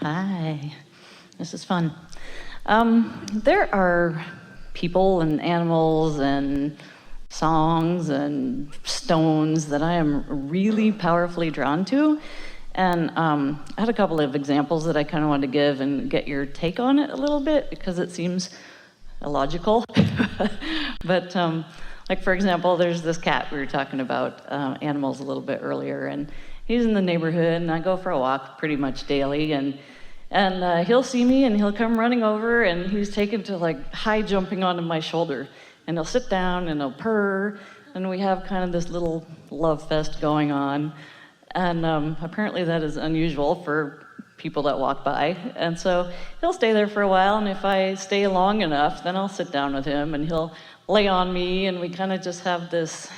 Hi, this is fun. There are people and animals and songs and stones that I am really powerfully drawn to. And I had a couple of examples that I kind of wanted to give and get your take on it a little bit because it seems illogical. But like, for example, there's this cat we were talking about, animals a little bit earlier, and he's in the neighborhood, and I go for a walk pretty much daily, and he'll see me, and he'll come running over, and he's taken to like high jumping onto my shoulder, and he'll sit down, and he'll purr, and we have kind of this little love fest going on, and apparently that is unusual for people that walk by, and so he'll stay there for a while, and if I stay long enough, then I'll sit down with him, and he'll lay on me, and we kind of just have this,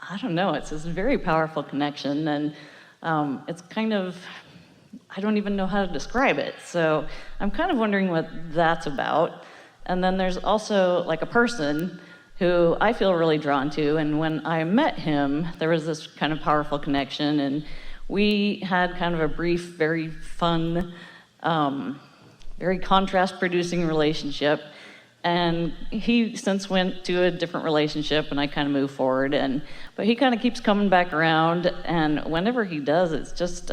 I don't know, it's this very powerful connection, and it's kind of, I don't even know how to describe it. So I'm kind of wondering what that's about. And then there's also like a person who I feel really drawn to. And when I met him, there was this kind of powerful connection. And we had kind of a brief, very fun, very contrast-producing relationship. And he since went to a different relationship, and I kind of moved forward. But he kind of keeps coming back around, and whenever he does, it's just,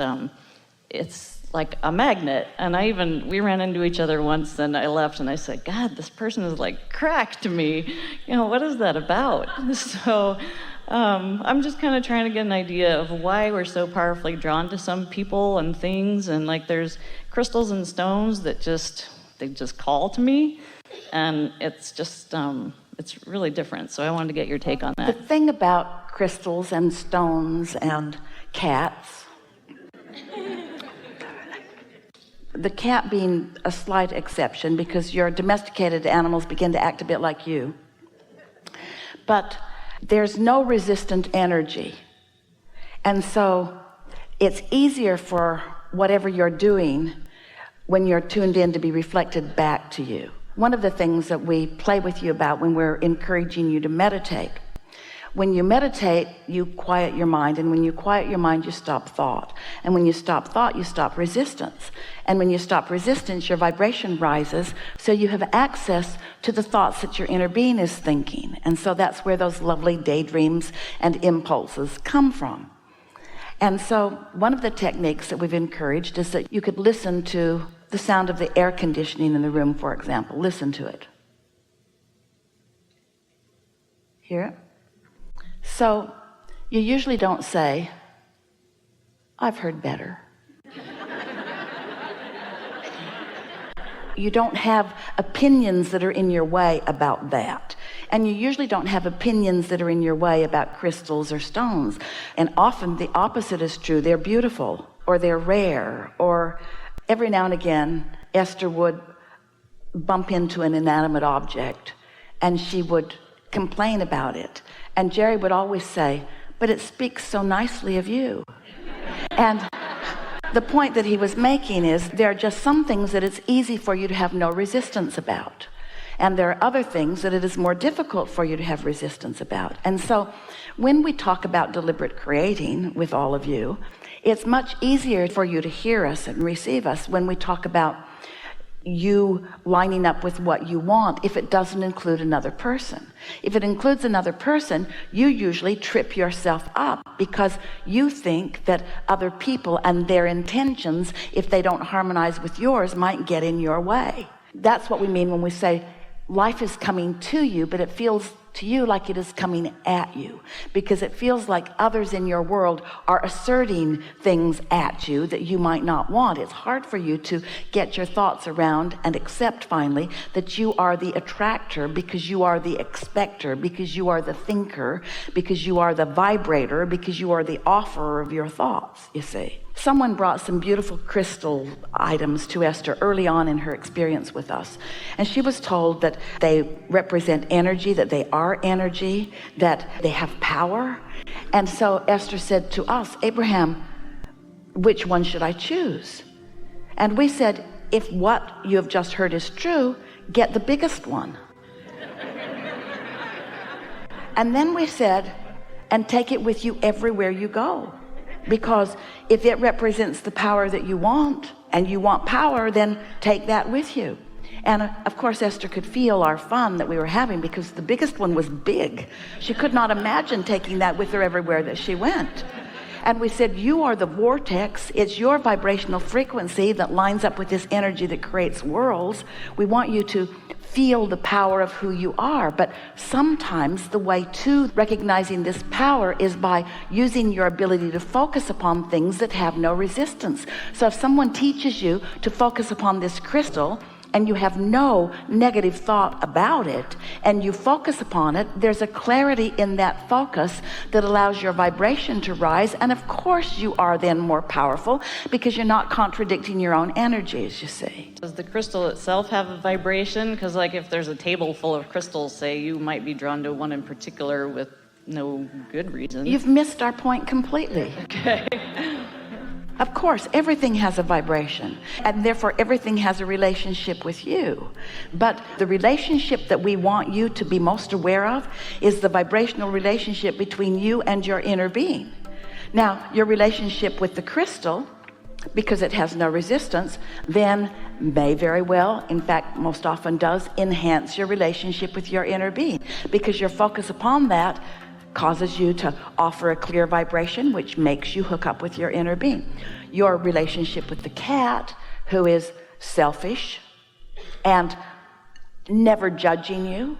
it's like a magnet. And we ran into each other once, and I left, and I said, God, this person is like crack to me. You know, what is that about? So I'm just kind of trying to get an idea of why we're so powerfully drawn to some people and things. And like, there's crystals and stones that they just call to me. And it's just, it's really different. So I wanted to get your take on that. The thing about crystals and stones and cats, the cat being a slight exception because your domesticated animals begin to act a bit like you. But there's no resistant energy. And so it's easier for whatever you're doing when you're tuned in to be reflected back to you. One of the things that we play with you about when we're encouraging you to meditate, when you meditate, you quiet your mind, and when you quiet your mind, you stop thought, and when you stop thought, you stop resistance, and when you stop resistance, your vibration rises, so you have access to the thoughts that your inner being is thinking. And so that's where those lovely daydreams and impulses come from. And so one of the techniques that we've encouraged is that you could listen to the sound of the air conditioning in the room, for example. Listen to it. Hear it? So you usually don't say, I've heard better. You don't have opinions that are in your way about that. And you usually don't have opinions that are in your way about crystals or stones. And often the opposite is true. They're beautiful, or they're rare, or every now and again, Esther would bump into an inanimate object, and she would complain about it. And Jerry would always say, but it speaks so nicely of you. And the point that he was making is there are just some things that it's easy for you to have no resistance about. And there are other things that it is more difficult for you to have resistance about. And so when we talk about deliberate creating with all of you, it's much easier for you to hear us and receive us when we talk about you lining up with what you want if it doesn't include another person. If it includes another person, you usually trip yourself up because you think that other people and their intentions, if they don't harmonize with yours, might get in your way. That's what we mean when we say life is coming to you, but it feels to you like it is coming at you, because it feels like others in your world are asserting things at you that you might not want. It's hard for you to get your thoughts around and accept finally that you are the attractor, because you are the expector, because you are the thinker, because you are the vibrator, because you are the offerer of your thoughts, you see. Someone brought some beautiful crystal items to Esther early on in her experience with us. And she was told that they represent energy, that they are energy, that they have power. And so Esther said to us, Abraham, which one should I choose? And we said, if what you have just heard is true, get the biggest one. And then we said, and take it with you everywhere you go. Because if it represents the power that you want, and you want power, then take that with you. And of course, Esther could feel our fun that we were having, because the biggest one was big. She could not imagine taking that with her everywhere that she went. And we said, you are the vortex. It's your vibrational frequency that lines up with this energy that creates worlds. We want you to feel the power of who you are. But sometimes the way to recognizing this power is by using your ability to focus upon things that have no resistance. So if someone teaches you to focus upon this crystal, and you have no negative thought about it, and you focus upon it, there's a clarity in that focus that allows your vibration to rise. And of course you are then more powerful, because you're not contradicting your own energies, you see. Does the crystal itself have a vibration? Because like if there's a table full of crystals, say, you might be drawn to one in particular with no good reason. You've missed our point completely. Okay. Of course, everything has a vibration, and therefore everything has a relationship with you. But the relationship that we want you to be most aware of is the vibrational relationship between you and your inner being. Now, your relationship with the crystal, because it has no resistance, then may very well, in fact, most often does, enhance your relationship with your inner being, because your focus upon that causes you to offer a clear vibration, which makes you hook up with your inner being. Your relationship with the cat, who is selfish and never judging you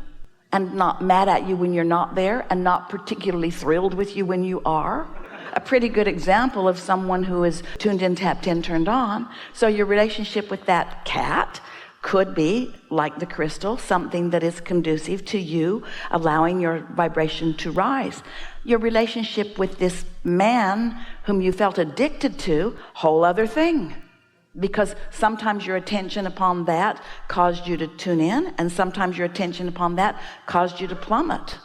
and not mad at you when you're not there and not particularly thrilled with you when you are. A pretty good example of someone who is tuned in, tapped in, turned on. So your relationship with that cat could be, like the crystal, something that is conducive to you allowing your vibration to rise. Your relationship with this man whom you felt addicted to, whole other thing. Because sometimes your attention upon that caused you to tune in, and sometimes your attention upon that caused you to plummet.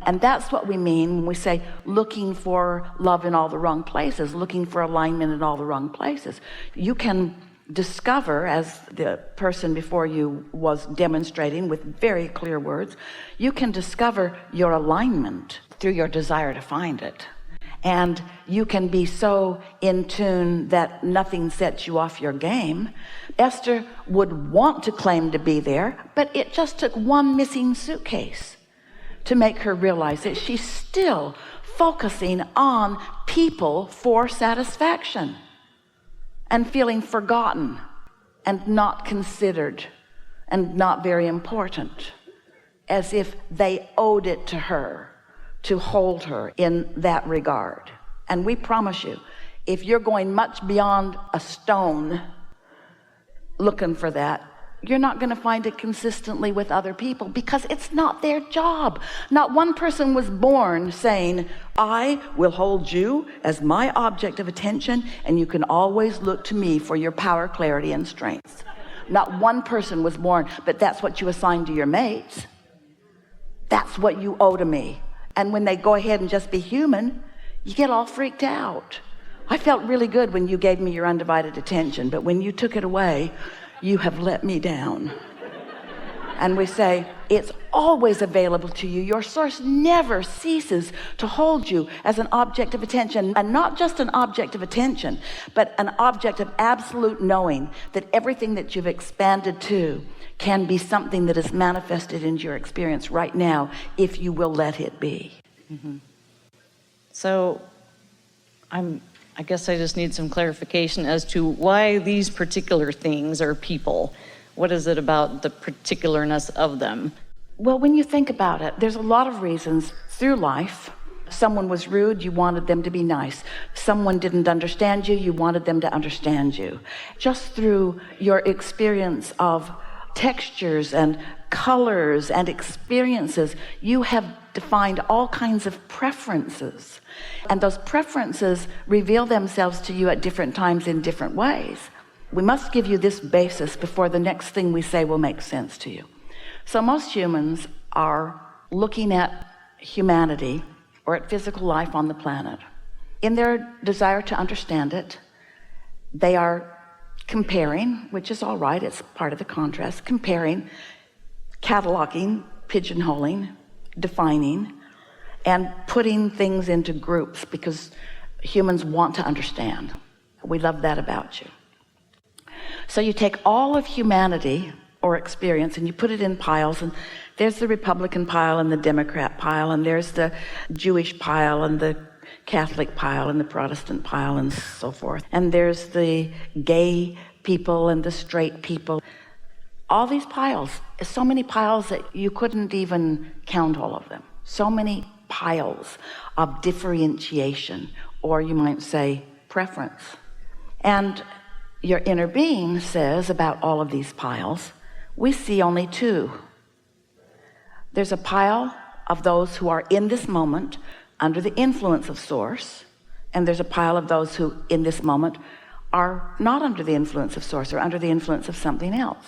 And that's what we mean when we say looking for love in all the wrong places, looking for alignment in all the wrong places. You can discover, as the person before you was demonstrating with very clear words, you can discover your alignment through your desire to find it. And you can be so in tune that nothing sets you off your game. Esther would want to claim to be there, but it just took one missing suitcase to make her realize that she's still focusing on people for satisfaction, and feeling forgotten and not considered and not very important, as if they owed it to her to hold her in that regard. And we promise you, if you're going much beyond a stone looking for that, you're not going to find it consistently with other people, because it's not their job. Not one person was born saying, I will hold you as my object of attention, and you can always look to me for your power, clarity, and strength. Not one person was born, but that's what you assign to your mates. That's what you owe to me. And when they go ahead and just be human, you get all freaked out. I felt really good when you gave me your undivided attention, but when you took it away, you have let me down. And we say, it's always available to you. Your source never ceases to hold you as an object of attention, and not just an object of attention, but an object of absolute knowing that everything that you've expanded to can be something that is manifested into your experience right now, if you will let it be. Mm-hmm. So I guess I just need some clarification as to why these particular things are people. What is it about the particularness of them? Well, when you think about it, there's a lot of reasons through life. Someone was rude, you wanted them to be nice. Someone didn't understand you, you wanted them to understand you. Just through your experience of textures and colors and experiences, you have defined all kinds of preferences. And those preferences reveal themselves to you at different times in different ways. We must give you this basis before the next thing we say will make sense to you. So most humans are looking at humanity or at physical life on the planet. In their desire to understand it, they are comparing, which is all right, it's part of the contrast, comparing, cataloging, pigeonholing, defining, and putting things into groups, because humans want to understand. We love that about you. So you take all of humanity or experience and you put it in piles, and there's the Republican pile and the Democrat pile, and there's the Jewish pile and the Catholic pile and the Protestant pile and so forth, and there's the gay people and the straight people. All these piles, so many piles that you couldn't even count all of them. So many piles of differentiation, or you might say preference. And your inner being says about all of these piles, we see only two. There's a pile of those who are in this moment under the influence of Source, and there's a pile of those who in this moment are not under the influence of Source or under the influence of something else.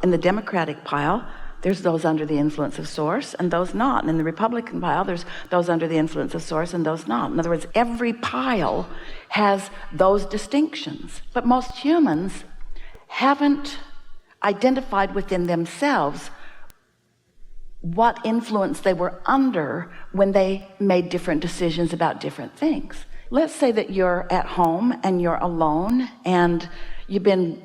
In the Democratic pile, there's those under the influence of Source and those not. And in the Republican pile, there's those under the influence of Source and those not. In other words, every pile has those distinctions. But most humans haven't identified within themselves what influence they were under when they made different decisions about different things. Let's say that you're at home and you're alone and you've been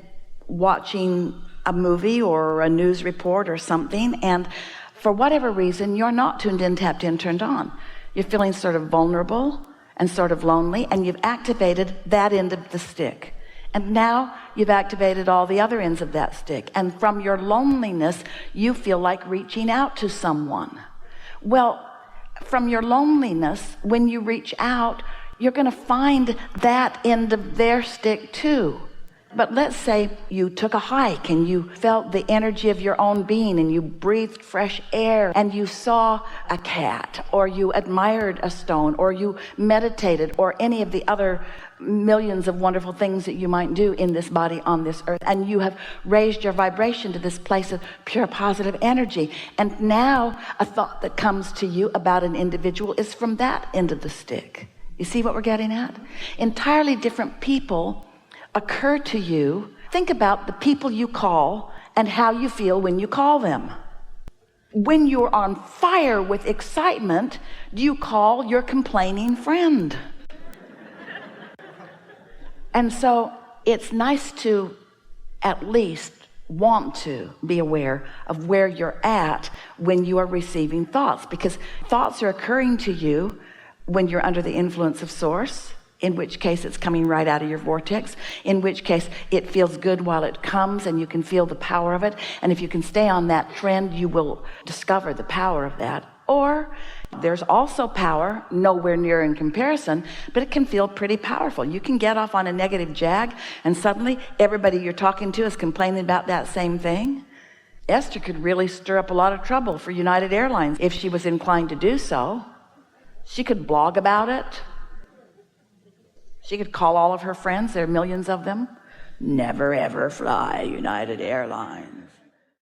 watching a movie or a news report or something, and for whatever reason you're not tuned in, tapped in, turned on. You're feeling sort of vulnerable and sort of lonely, and you've activated that end of the stick, and now you've activated all the other ends of that stick, and from your loneliness you feel like reaching out to someone. Well, from your loneliness, when you reach out, you're going to find that end of their stick too. But let's say you took a hike and you felt the energy of your own being and you breathed fresh air and you saw a cat, or you admired a stone, or you meditated, or any of the other millions of wonderful things that you might do in this body on this earth, and you have raised your vibration to this place of pure positive energy. And now a thought that comes to you about an individual is from that end of the stick. You see what we're getting at? Entirely different people occur to you. Think about the people you call and how you feel when you call them. When you're on fire with excitement, do you call your complaining friend? And so it's nice to at least want to be aware of where you're at when you are receiving thoughts, because thoughts are occurring to you when you're under the influence of Source, in which case it's coming right out of your vortex, in which case it feels good while it comes and you can feel the power of it. And if you can stay on that trend, you will discover the power of that. Or there's also power, nowhere near in comparison, but it can feel pretty powerful. You can get off on a negative jag and suddenly everybody you're talking to is complaining about that same thing. Esther could really stir up a lot of trouble for United Airlines if she was inclined to do so. She could blog about it. She could call all of her friends, there are millions of them. Never ever fly United Airlines.